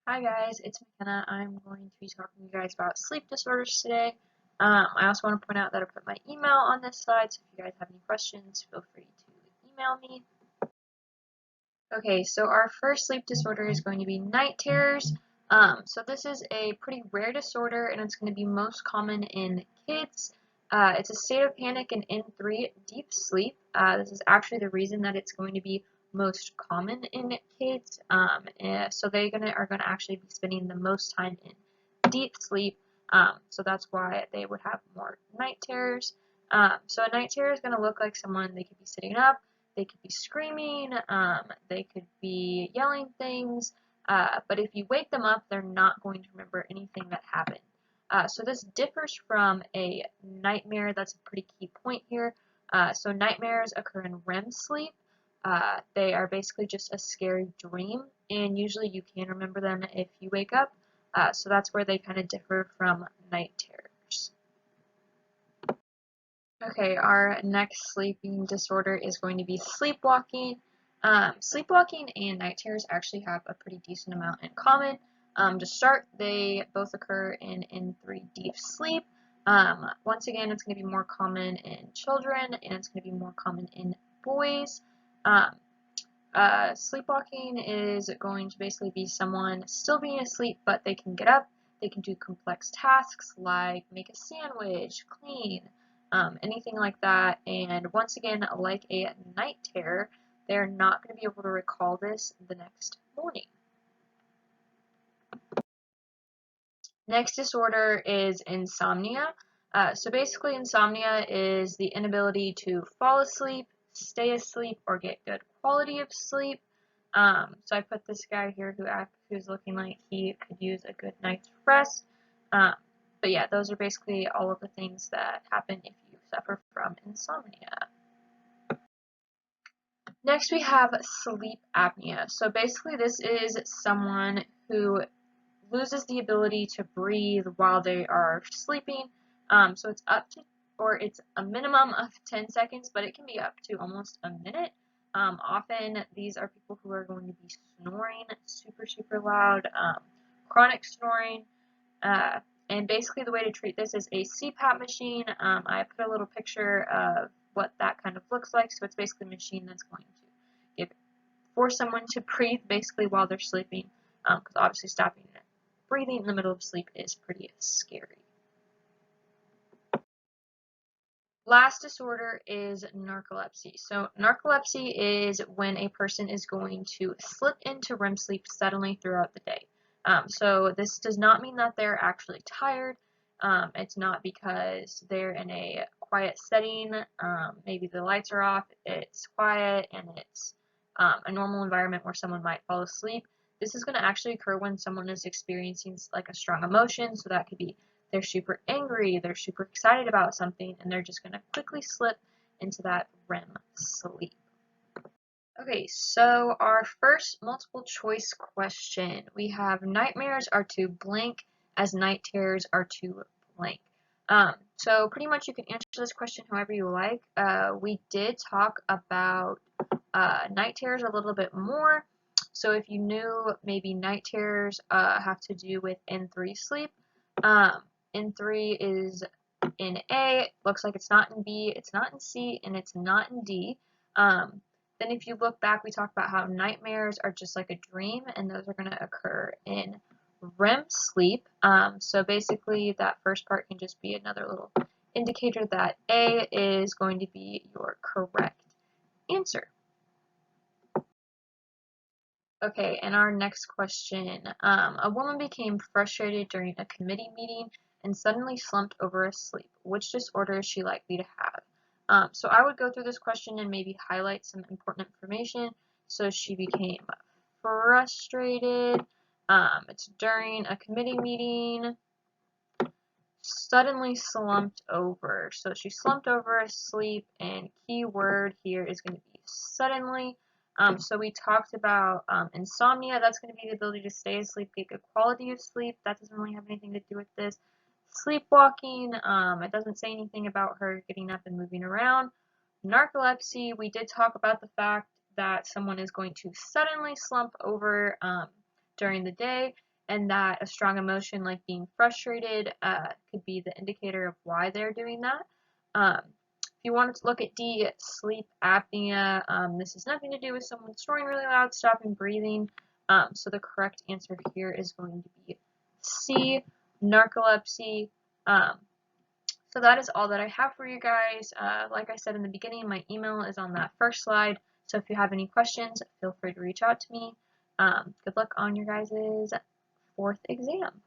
Hi guys, it's McKenna. I'm going to be talking to you guys about sleep disorders today. I also want to point out that I put my email on this slide, so if you guys have any questions, feel free to email me. Okay, so our first sleep disorder is going to be night terrors. So this is a pretty rare disorder, and it's going to be most common in kids. It's a state of panic and N3 deep sleep. This is actually the reason that it's going to be most common in kids. So they are gonna actually be spending the most time in deep sleep. So that's why they would have more night terrors. So a night terror is going to look like someone, they could be sitting up, they could be screaming, they could be yelling things, but if you wake them up, they're not going to remember anything that happened. So this differs from a nightmare. That's a pretty key point here. So nightmares occur in REM sleep. They are basically just a scary dream, and usually you can remember them if you wake up. So that's where they kind of differ from night terrors. Okay, our next sleeping disorder is going to be sleepwalking. Sleepwalking and night terrors actually have a pretty decent amount in common. To start, they both occur in N3 deep sleep. Once again, it's going to be more common in children, and it's going to be more common in boys. Um, Sleepwalking is going to basically be someone still being asleep, but they can get up, they can do complex tasks like make a sandwich, clean, anything like that. And once again, like a night terror, they're not going to be able to recall this the next morning. Next disorder is insomnia. So basically, insomnia is the inability to fall asleep, stay asleep, or get good quality of sleep. So I put this guy here who's looking like he could use a good night's rest. Um, but yeah, those are basically all of the things that happen if you suffer from insomnia. Next, we have sleep apnea. So basically, this is someone who loses the ability to breathe while they are sleeping. So it's it's a minimum of 10 seconds, but it can be up to almost a minute. Often these are people who are going to be snoring super, super loud, chronic snoring. Uh, and basically the way to treat this is a CPAP machine. I put a little picture of what that kind of looks like. So it's basically a machine that's going to force someone to breathe basically while they're sleeping, because obviously stopping breathing in the middle of sleep is pretty scary. Last disorder is narcolepsy. So narcolepsy is when a person is going to slip into REM sleep suddenly throughout the day. So this does not mean that they're actually tired. It's not because they're in a quiet setting. Maybe the lights are off, it's quiet, and it's a normal environment where someone might fall asleep. This is going to actually occur when someone is experiencing like a strong emotion. So that could be they're super angry, they're super excited about something, and they're just going to quickly slip into that REM sleep. Okay, so our first multiple choice question, we have nightmares are to blank as night terrors are to blank. So pretty much you can answer this question however you like. We did talk about night terrors a little bit more. So if you knew, maybe night terrors have to do with N3 sleep. N3 is in A, looks like it's not in B, it's not in C, and it's not in D. Then if you look back, we talked about how nightmares are just like a dream, and those are going to occur in REM sleep. So basically that first part can just be another little indicator that A is going to be your correct answer. Okay, and our next question. A woman became frustrated during a committee meeting and suddenly slumped over asleep. Which disorder is she likely to have? So I would go through this question and maybe highlight some important information. So she became frustrated. It's during a committee meeting. Suddenly slumped over. So she slumped over asleep, and key word here is going to be suddenly. So we talked about insomnia. That's going to be the ability to stay asleep, get good quality of sleep. That doesn't really have anything to do with this. Sleepwalking, it doesn't say anything about her getting up and moving around. Narcolepsy, we did talk about the fact that someone is going to suddenly slump over during the day. and that a strong emotion like being frustrated could be the indicator of why they're doing that. If you wanted to look at D, sleep apnea, this has nothing to do with someone snoring really loud, stopping breathing. So the correct answer here is going to be C, narcolepsy. So that is all that I have for you guys. Like I said in the beginning, my email is on that first slide. So if you have any questions, feel free to reach out to me. Good luck on your guys' 4th exam.